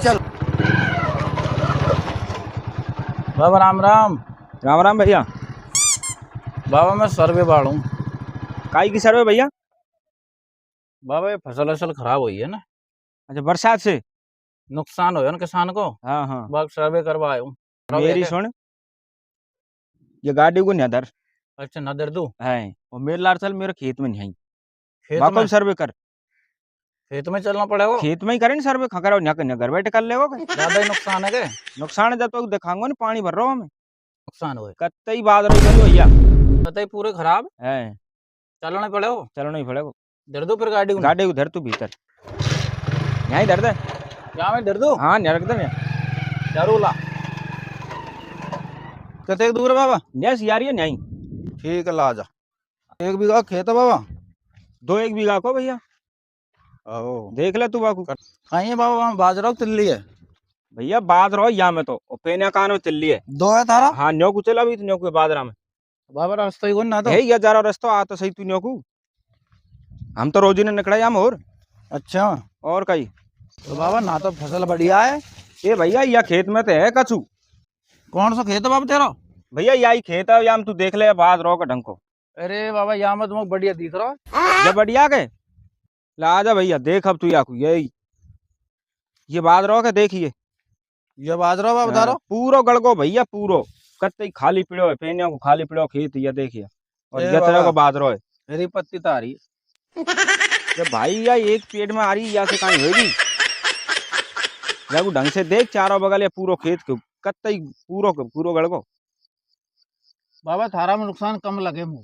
चल। बाबा राम राम। राम राम भैया। बाबा मैं सर्वे बाढ़ हूँ। काई की सर्वे भैया? बाबा ये फसल असल खराब हुई है ना, अच्छा, बरसात से नुकसान हो ना किसान को। हाँ हाँ। बाग सर्वे करवाए हूँ। मेरी सुन, ये गाड़ी को नहीं धर अच्छा न दर दू है और मेरे लार चल, मेरे खेत में नहीं आई। खेत बाको में, सर्वे कर, खेत में चलना पड़ेगा। खेत में ही करे ना सर्वे, खकर घर बैठे कर लेगो के? ज्यादा ही नुकसान है के? नुकसान है जब तो दिखाऊंगा ना, पानी भर रहा हूँ हमें। नुकसान हुए कत्ते ही बात रही करी भैया पता ही पूरे खराब है। चलना पड़ेगा। चलो नहीं पड़ेगा। दर दू फिर गाड़ी को। गाड़ी को धर तू भीतर, यहीं धर दे। क्या मैं दर दू हाँ नहीं रख दे। जरूला कते दूर है बाबा? यस यार, ये नहीं ठीक है, ला जा। 1 बीघा खेत है बाबा। 1 बीघा को भैया, ओ देख ले तू बाकू। कहीं है बाबा? वहाँ बाजरा की तिल्ली है भैया बात रहो या में तो पेना कान तिल्ली है। 2 है थारा। हाँ न्यो को चला भी, तो न्यो को बाजरा में बाबा रास्ता ही कौन ना तो। है या जा रास्ता आ तो सही तू न्यो को। हम तो रोजी ने निकला हम अच्छा और कहीं। तो बाबा ना तो फसल बढ़िया है। ए भैया या खेत में तो है कछु। कौन सा खेत है बाबा तेरा? भैया यही खेत है, या तू देख ले बात रहो का ढंग को। अरे बाबा यहाँ में तुम्हें बढ़िया दिख रहा है। जब बढ़िया के ला आजा भैया, देख अब तू याकू यही ये बात रहो के देखिए। ये बाजरा बाबा बता रहा। पूरो गड़को भैया, पूरो कत्ते खाली पिड़ो है, पेनिया को खाली पिड़ो खेत ये देखिए। और ए ये तरह बाबा। को बात रहो है। मेरी पत्ती तो आ रही है। जब भाई या एक पेड़ में आ रही या से कहीं होगी या को ढंग से देख चारों बगल या पूरो खेत के कत्ते ही पूरो गड़को। बाबा थारा में नुकसान कम लगे मुँह।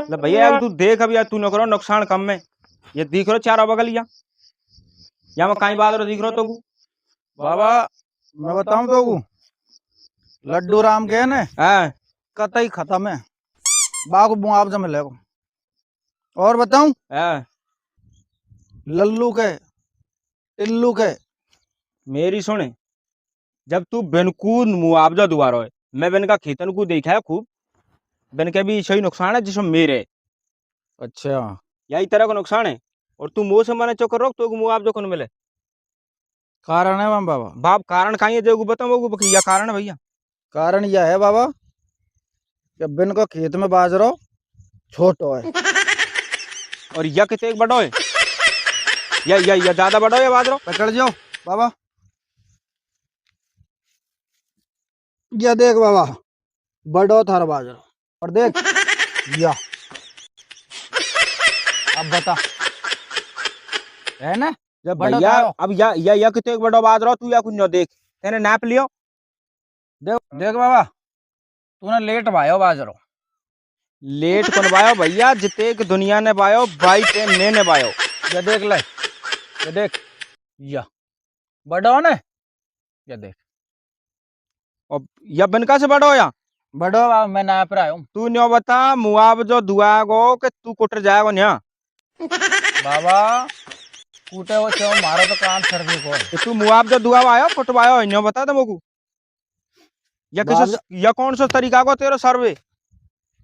ले भैया यार तू देख अब यार, तू न करो नुकसान कम में। ये दिख रहा चारों बगल या में कहीं बात रहो दिख रहा तो बाबा मैं बताऊं तो लड्डू राम के ने हाँ कतई खत्म है। बाग मुआवजा मिलेगा। और बताऊं हाँ। लल्लू के टिल्लू के। मेरी सुने, जब तू बिनकूद मुआवजा दुआ रहा है, मैं बिन का खेतन को देखा है खूब। बिन के भी सही नुकसान है जिसमें मेरे। अच्छा यही तरह का नुकसान है और तू मुँह से मने चौकर रोक तो मुआवजा कौन मिले? कारण है बाबा। बाप कारण कहीं है जो बताओ या कारण है भैया? कारण यह है बाबा कि बिन को खेत में बाजरा छोटो है और या कितने एक बड़ो है या ज्यादा बड़ो है बाजरो। पकड़ जाओ बाबा। ये देख बाबा बड़ो थारा बाजरा और देख या। अब बता है ना जब बड़ो भैया थारो। अब या कितने एक बड़ो बाजरो तू या कुछ देख तेने नाप लियो। देख देख बाबा तूने लेट भायो बाजरो। लेट कौन बायो भैया, जिते की दुनिया ने बायो बाई टेम ने बायो। ये देख ले, ये देख या बड़ो ने। ये देख और या बनका से बड़ो या बड़ो बाबा मैं नाप रहा हूँ। तू न्यो बता मुआवजो दुआगो के तू कुटर जाएगो न्या। बाबा कूटे वो क्यों मारो तो काम सर्वे को है। तो तू मुआवजा दुआ आयो कुटवायो न्यो बता दे मोकू। या किस या कौन सा तरीका को तेरा सर्वे?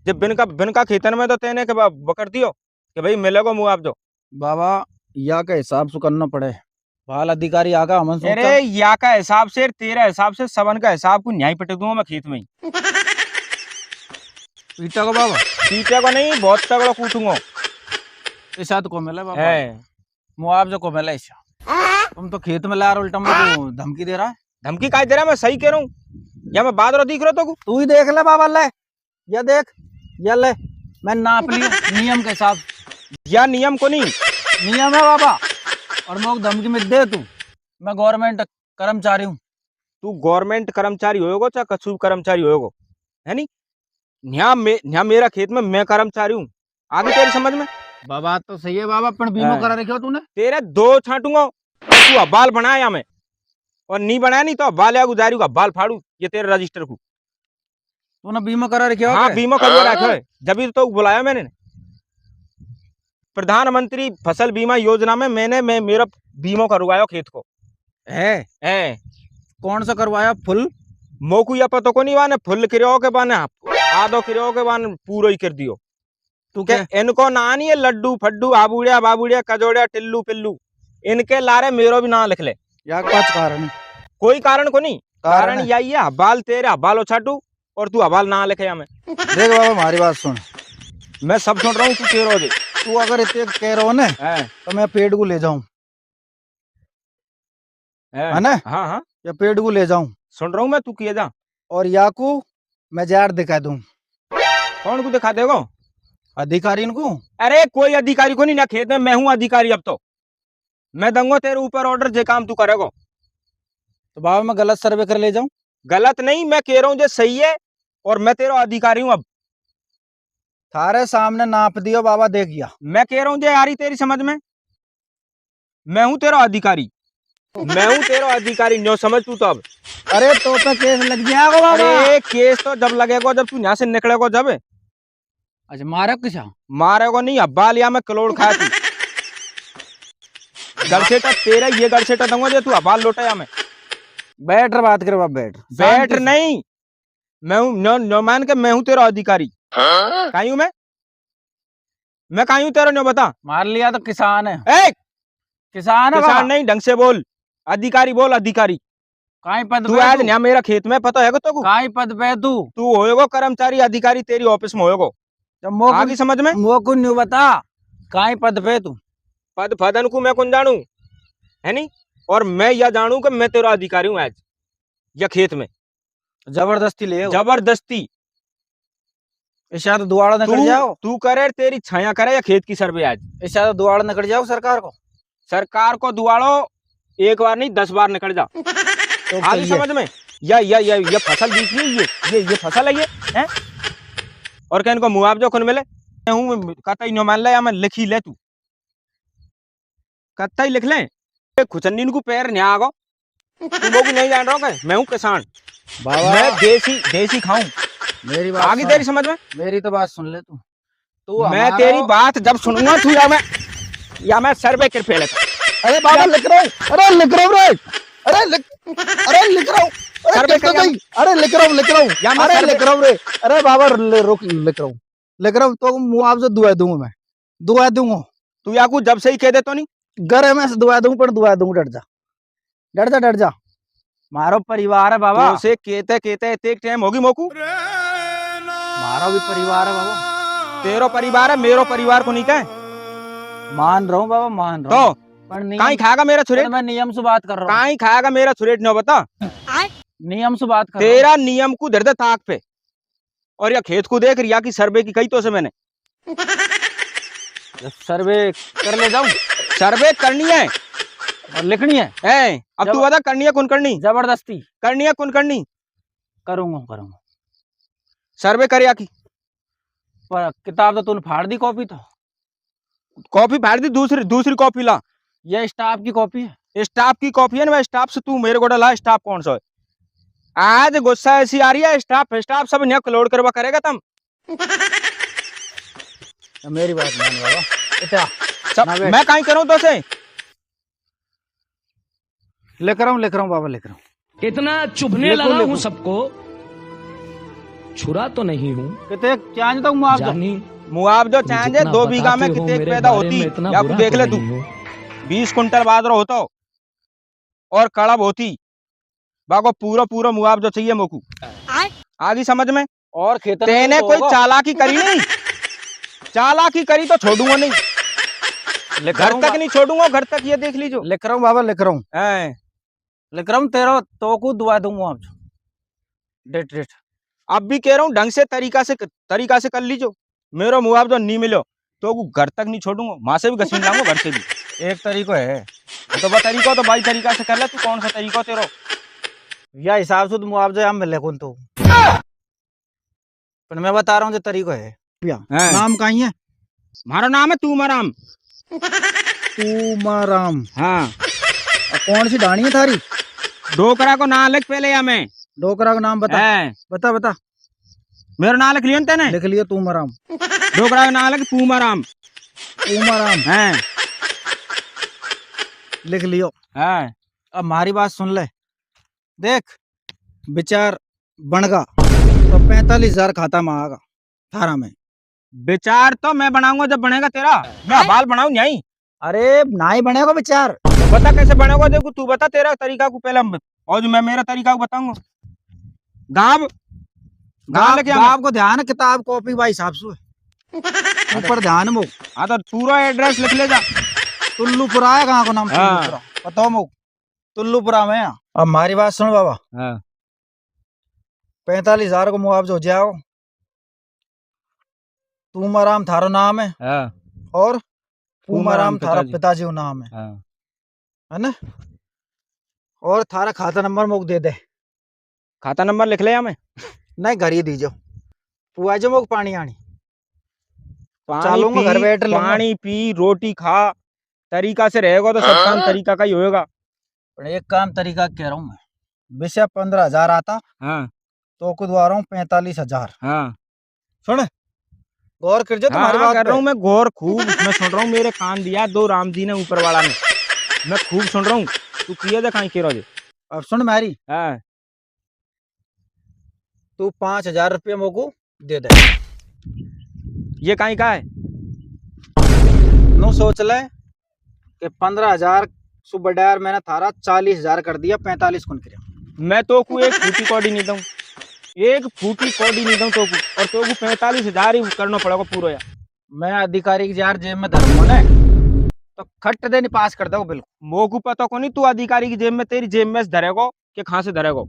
जब बिनका खेतन में तो तेने के बकर दियो कि भाई मिलेगो मुआवजो। बाबा या के हिसाब से करना पड़े। बाल अधिकारी आगा हमन सोचा। अरे या का हिसाब से तेरा हिसाब से सबन का हिसाब को न्याय पटक दूंगा मैं खेत में ही। पीटा को बाबा पीटे को नहीं, बहुत तगड़ा कूटूंगा। ऐसा तो को मिले बाबा मुआवजा को मिले ऐसा। तुम तो खेत में ला रहा उल्टा मुझको धमकी दे रहा है। धमकी काय दे रहा? मैं सही कह रहा हूँ या मैं बात रहा दिख रहा तो तू ही देख ले बाबा ले। ये देख ये ले मैं नाप लियो नियम के हिसाब। या नियम को नहीं नियम है बाबा और मोक धमकी में दे तू। मैं गवर्नमेंट कर्मचारी हूँ। तू गवर्नमेंट कर्मचारी होएगो चाहे कछु कर्मचारी होएगो है नी। न्या मेरा खेत में मैं कर्मचारी हूँ। आगे तेरी समझ में? बाबा तो सही है बाबा पण बीमा करा रखे हो तूने। तेरे 2 छाटूंगा तू अब्बाल बनाया मैं और नहीं बनाया नहीं तो अब्बाल या गुजारी का अब्बाल फाड़ू ये तेरे रजिस्टर को। तूने बीमा करा रखे हो? हाँ बीमा करवा रखा है, जब तो बुलाया मैंने। प्रधानमंत्री फसल बीमा योजना में मैंने मेरा बीमा करवाया खेत को है। कौन सा करवाया? फुल मोकू या पतो को नहीं बाने फुल करो के बाने आधो करो के बाने पूरा ही कर दियो। तू क्या इनको ना नहीं है लड्डू फड्डू आबूड़िया बाबूड़िया कजोड़िया टिल्लू पिल्लू, इनके लारे मेरो भी ना लिख ले। या कुछ कारण है? कोई कारण को नहीं, कारण है। यही है हबाल तेरे हबाल उछाटू और तू हबाल ना लेके हमें। देख बाबा हमारी बात सुन, मैं सब सुन रहा हूँ, तू कह रहा दे। तू अगर इतने कह रहा हो ना हैं, तो मैं पेड़ को ले जाऊं, है ना? हाँ हाँ या पेड़ को ले जाऊं सुन रहा हूँ मैं, तू किए जा। और या को मैं जार दिखा दूं कौन को दिखा देगो? अधिकारी को। अरे कोई अधिकारी को नहीं ना, खेत में मैं हूँ अधिकारी। अब तो मैं दूंगा तेरे ऊपर ऑर्डर, जे काम तू करेगो। तो बाबा मैं गलत सर्वे कर ले जाऊं? गलत नहीं, मैं कह रहा हूँ जो सही है, और मैं तेरा अधिकारी हूँ। अब थारे सामने नाप दियो बाबा, देख गया। मैं कह रहा हूँ जो आ रही तेरी समझ में, मैं हूँ तेरा अधिकारी, मैं हूँ तेरा अधिकारी, न्यो समझ तू। तो अब अरे तो पे केस लग जाएगा बाबा। अरे केस तो जब लगेगा जब तू यहाँ से निकलेगा, जब अच्छा मारे किसा? मारेगा नहीं, हब्बा लिया मैं कलोड़ खाया तू। गड़सेटा तेरा, ये गड़सेटा दूंगा जो तू हब्बा लौटाया मैं। बैठ बात कर बाबा, बैठ। बैठ नहीं, मैं हूँ नो मान के, मैं हूँ तेरा अधिकारी। कहीं हूँ मैं कहीं हूँ तेरा, नो बता। मार लिया तो किसान है। ए किसान है किसान बाबा। नहीं, ढंग से बोल, अधिकारी बोल, अधिकारी। काई पद तू पे आज तू? नया मेरा खेत में पता है तो काई पद पे तू? तू होएगो कर्मचारी अधिकारी, तेरी ऑफिस में होएगो। जब आगे समझ में, मोको न्यू बता, काई पद पे तू? पद फदन को मैं कौन जानू, है नहीं। और मैं यह जानू कि मैं तेरा अधिकारी हूँ आज या खेत में। जबरदस्ती ले जबरदस्ती ऐसा तो दुआड़ा निकल जाओ। तू करे, तेरी छाया करे या खेत की सर्वे आज। ऐसा तो दुआड़ा निकल जाओ सरकार को। सरकार को दुआड़ो, एक बार नहीं 10 बार निकल जा। तो आगे समझ में, ये फसल दिख रही है, ये फसल है, ये है। और क्या इनको मुआवजा कौन मिले? मैं हूँ कतई न मान ले, या मैं लिखी ले, तू कतई लिख ले। खुचन्नी को पैर नहीं आगो, तू लोग नहीं जान रहा हो, मैं हूँ किसान बाबा। मैं देसी खाऊं। मेरी बात आगे तेरी समझ में, मेरी तो बात सुन ले तू। तू मैं तेरी बात जब सुनूंगा तू, या मैं सर्वे कर फेले। अरे बाबा लिख रहा हूँ, अरे लिख रहा हूँ रे, अरे लिख रहा हूँ, सर्वे कर, अरे लिख रहा हूँ, या मैं अरे लिख रहा हूँ रे। अरे बाबा रुक, लिख रहा हूँ तो मुआवजा दुआ दूंगा, मैं दुआ दूंगा। तू या कुछ जब से ही कह दे तो नहीं, घर में से दुआ दूंगा, पर दुआ दूंगा। डर जा मारो परिवार है बाबा। तो से कहते एक टाइम होगी मोकू। मारो भी परिवार है बाबा। तेरो परिवार है, मेरो परिवार को नहीं कहे। मान रहा हूँ बाबा, मान रहा हूँ। पर कहीं खाएगा मेरा छुरेट? मैं नियम से बात कर रहा हूँ। कहीं खाएगा मेरा छुरेट? न बता, नियम से बात कर रहा तेरा नियम को दर्द ताक पे, और या खेत को देख रिया की सर्वे की कही तो से मैंने। सर्वे कर ले जाऊं? सर्वे करनी है और लिखनी है। अब तू बता, करनी है कौन करनी? जबरदस्ती करनी है कौन करनी? करूंगा। सर्वे कर की पर किताब तो तूने फाड़ दी, कॉपी तो कॉपी फाड़ दी, दूसरी कॉपी ला। ये स्टाफ की कॉपी है। स्टाफ की कॉपी है ना, स्टाफ से तू मेरे को ला। स्टाफ कौन सा है? आज गुस्सा ऐसी आ रही है, स्टाफ सब यहाँ लोड करवा करेगा तुम। मेरी बात मान बाबा, इतना सब मैं कहीं करूं तो से लिख रहा हूँ बाबा, लिख रहा हूँ। इतना चुभने लगा हूँ सबको, छुरा तो नहीं हूँ। कितने चांज तक मुआवजा? मुआवजा चाहिए 2 बीघा में कितने पैदा होती, या कुछ देख ले तू। 20 कुंटल बाजरा होता और कड़ब होती, बाको पूरा मुआवजा चाहिए मोकू। आगे समझ में। और खेतन तेने कोई चालाकी करी नहीं, चालाकी करी तो छोड़ूंगा नहीं, घर तक नहीं छोड़ूंगा, घर तक ये देख लीजिए। लिख रहा हूँ बाबा, लिख रहा हूँ तेरा तो को दुआ दूंगा आप। डेट अब भी कह रहा हूँ, ढंग से तरीका से कर लीजिए। मेरा मुआवजा नहीं मिलो तो घर तक नहीं छोड़ूंगा, माँ से भी घसीट लाऊंगा, घर से भी। एक तरीका है तो बा तरीका तो 22 तरीका से कर ले तू। कौन सा तरीका तेरा? या हिसाब से तो मुआवजा हम मिले कौन तो, पर मैं बता रहा हूँ जो तरीका है। नाम कहीं है? हमारा नाम है तूमाराम। तूमाराम? हाँ। कौन सी ढाणी है थारी? डोकरा को नाम लिख पहले, या मैं डोकरा का नाम बता। मेरा नाम लिख लियो तेने? लिख लियो तूमाराम। डोकरा का नाम लिख तूमाराम है, लिख लियो। अब हमारी बात सुन ले, देख विचार बनगा तो 45,000 खाता में आएगा थारा में। विचार तो मैं बनाऊंगा जब बनेगा तेरा, मैं बाल बनाऊं नहीं। अरे ना ही बनेगा विचार, बता कैसे बनेगा, देखो तू बता तेरा तरीका को पहले और जो मैं मेरा तरीका को बताऊंगा। गाँव गाँव लेके आना। आपको ध्यान है, किताब कॉपी भाई साहब से ऊपर ध्यान है। हाँ तो पूरा एड्रेस लिख ले जा। टुल्लूपुरा है, कहाँ को नाम? हाँ। टुल्लूपुरा बताओ मो। टुल्लूपुरा में है। अब हमारी बात सुन बाबा, हाँ 45,000 को मुआवजा हो जाओ। पूमाराम थारो नाम है हाँ और पूमाराम थारा पिताजी। पिताजी को नाम है हाँ। ना? और थारा खाता नंबर मोक दे दे। खाता नंबर लिख ले या मैं? नहीं घर ही दीजो, पुआ जो मोक पानी आनी। पानी चालूंगा पी, घर बैठ लूंगा। पानी पी, रोटी खा, तरीका से रहेगा तो सब काम तरीका का ही होएगा। पर एक काम तरीका कह रहा हूँ मैं, विषय 15,000 आता हाँ तो को द्वारा 45,000। हाँ सुन गौर कर जो तुम्हारी हाँ बात कर रहा पे। हूँ मैं गौर खूब। मैं सुन रहा हूँ, मेरे कान दिया 2 राम जी ने ऊपर वाला ने। मैं खूब सुन रहा हूँ, तू किया जा कहीं कह रहा। अब सुन मेरी, हाँ तू 5,000 रुपये मोको दे दे। ये कहीं का है? नो सोच ले कि 15,000 सुबह डायर मैंने थारा 40,000 कर दिया, 45 कुन किया। मैं तो को एक फूटी कौड़ी नहीं दूं, एक फूटी कौड़ी नहीं दूं तो को, और तो को 45,000 ही करना पड़ेगा पूरा यार। मैं अधिकारी की यार जेब में धरूंगा ना तो खट देनी पास कर दो बिल्कुल। मोकू पता को नहीं तू अधिकारी की जेब में, तेरी जेब में से धरेगो कि कहाँ से धरेगो?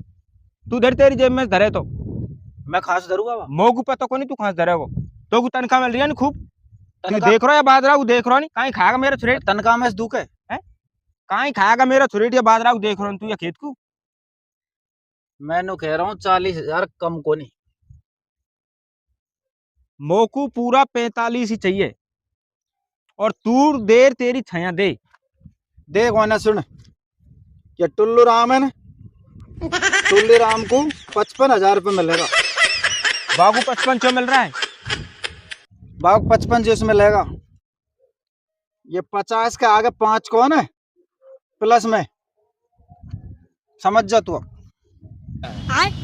तू धर, तेरी जेब में से धरे तो मैं खास धरूंगा बाबा। मोकू पता को नहीं तू कहाँ से धरेगो। तो को तनख्वाह मिल रही है ना खूब? तू तनख्वाह- देख रहा है बादरा को, देख रहा नहीं कहीं खाएगा मेरा छुरेट? तनख्वाह में से दुख है। कहीं खाएगा मेरा छुरेट या बादरा को देख रहा है तू या खेत को? मैं कह रहा हूँ 40,000 कम को नहीं। मोकू पूरा 45 ही चाहिए, और तू देर तेरी छया दे। देख ना सुन, ये टुल्लू राम है ना, टुल्लू राम को 55,000 रुपये मिलेगा। बाबू 55 क्यों मिल रहा है? बाग 55 जिसमें लेगा, ये 50 के आगे 5 कौन है प्लस में, समझ जा तू।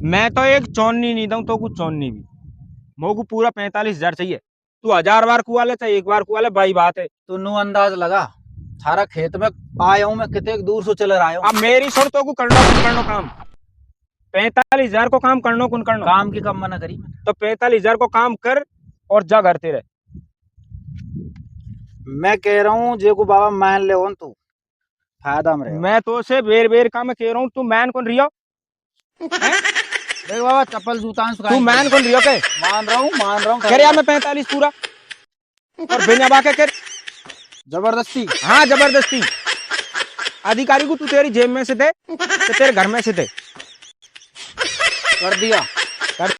मैं तो एक चौनी नहीं दूं तो कुछ चौनी भी, मोकू पूरा 45,000 चाहिए। तू 1000 बार कुआ ले चाहे 1 बार कुआ ले, भाई बात है। तू नु अंदाज लगा, सारा खेत में आया हूँ मैं, कितने दूर से चले आया हूँ। अब मेरी शर्तों को करना काम 45,000 को काम करना कौन करना? काम की कम मना करी मैंने। तो 45,000 को काम कर और जा घर तेरे। मैं कह रहा हूँ जे को बाबा मान ले तू फायदा में रहेगा। मैं तो से बेर बेर का मैं कह रहा हूँ, तू मैन कौन रियो? देख बाबा चप्पल जूता तू मैन कौन रियो के? मान रहा हूँ करे या मैं 45 पूरा और बिना बाके कर जबरदस्ती। हाँ जबरदस्ती। अधिकारी को तू तेरी जेब में से दे तो तेरे घर में से दे। कर दिया।